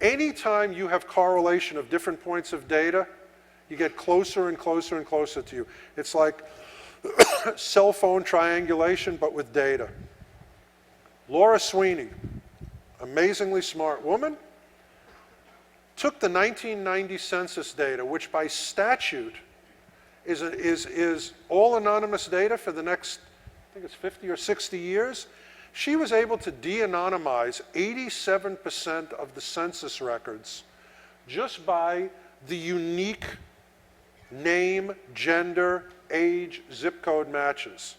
Anytime you have correlation of different points of data, you get closer and closer and closer to you. It's like cell phone triangulation, but with data. Laura Sweeney, amazingly smart woman, took the 1990 census data, which by statute is all anonymous data for the next, I think it's 50 or 60 years. She was able to de-anonymize 87% of the census records just by the unique name, gender, age, zip code matches.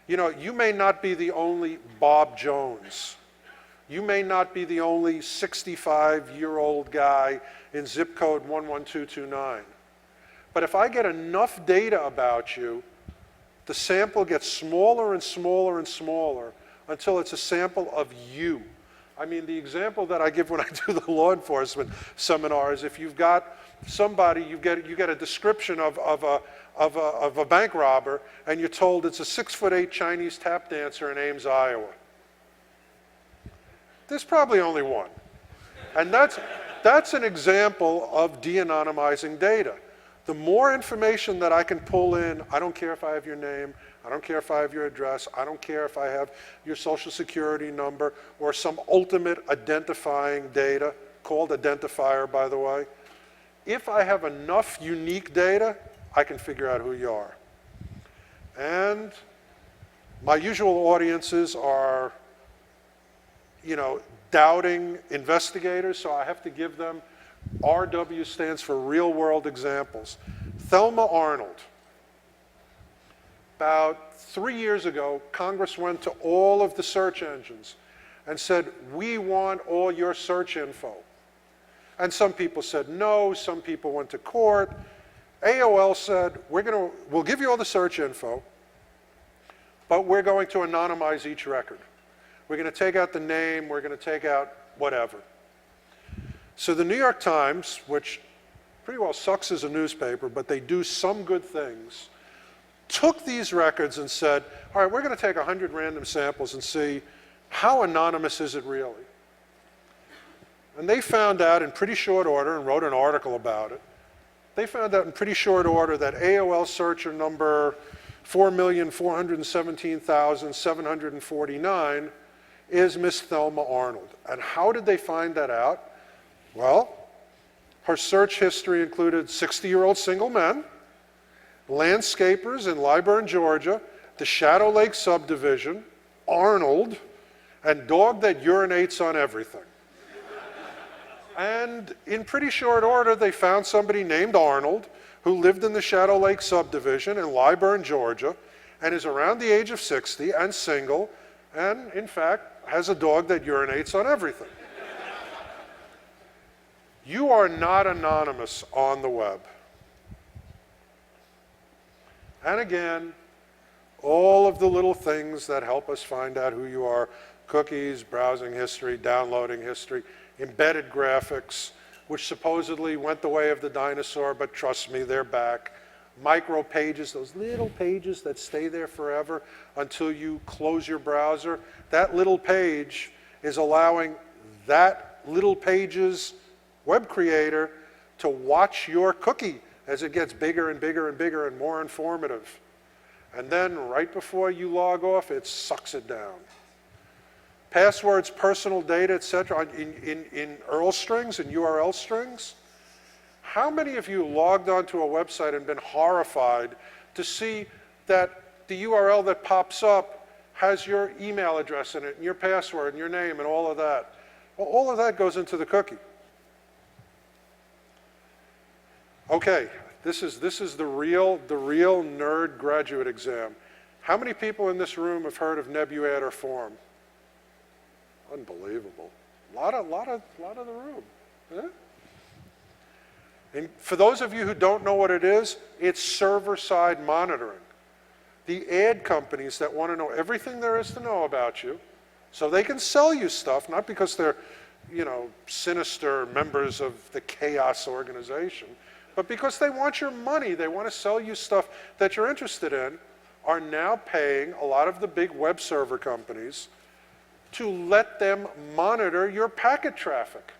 You know, you may not be the only Bob Jones. You may not be the only 65-year-old guy in zip code 11229. But if I get enough data about you, the sample gets smaller and smaller and smaller until it's a sample of you. I mean, the example that I give when I do the law enforcement seminars, if you've got somebody, you get a description of a bank robber, and you're told it's a 6'8" Chinese tap dancer in Ames, Iowa. There's probably only one. And that's an example of de-anonymizing data. The more information that I can pull in, I don't care if I have your name, I don't care if I have your address, I don't care if I have your social security number or some ultimate identifying data, called identifier, by the way. If I have enough unique data, I can figure out who you are. And my usual audiences are, you know, doubting investigators, so I have to give them, RW stands for real world examples. Thelma Arnold. About 3 years ago, Congress went to all of the search engines and said, we want all your search info. And some people said no, some people went to court. AOL said, we'll give you all the search info, but we're going to anonymize each record. We're going to take out the name, we're going to take out whatever. So the New York Times, which pretty well sucks as a newspaper, but they do some good things, took these records and said, all right, we're going to take 100 random samples and see how anonymous is it really. And they found out in pretty short order, and wrote an article about it, they found out in pretty short order that AOL searcher number 4,417,749 is Miss Thelma Arnold. And how did they find that out? Well, her search history included 60-year-old single men, landscapers in Lyburn, Georgia, the Shadow Lake subdivision, Arnold, and dog that urinates on everything. And in pretty short order, they found somebody named Arnold who lived in the Shadow Lake subdivision in Lyburn, Georgia, and is around the age of 60 and single, and in fact, has a dog that urinates on everything. You are not anonymous on the web. And again, all of the little things that help us find out who you are, cookies, browsing history, downloading history, embedded graphics, which supposedly went the way of the dinosaur, but trust me, they're back. Micro pages, those little pages that stay there forever until you close your browser. That little page is allowing that little page's web creator to watch your cookie as it gets bigger and bigger and bigger and more informative. And then right before you log off, it sucks it down. Passwords, personal data, etc. in URL strings and URL strings. How many of you logged onto a website and been horrified to see that the URL that pops up has your email address in it and your password and your name and all of that? Well, all of that goes into the cookie. Okay, this is the real nerd graduate exam. How many people in this room have heard of Nebuator Form? Unbelievable. A lot of the room. Yeah? And for those of you who don't know what it is, it's server-side monitoring. The ad companies that want to know everything there is to know about you, so they can sell you stuff, not because they're, you know, sinister members of the chaos organization, but because they want your money, they want to sell you stuff that you're interested in, are now paying a lot of the big web server companies to let them monitor your packet traffic.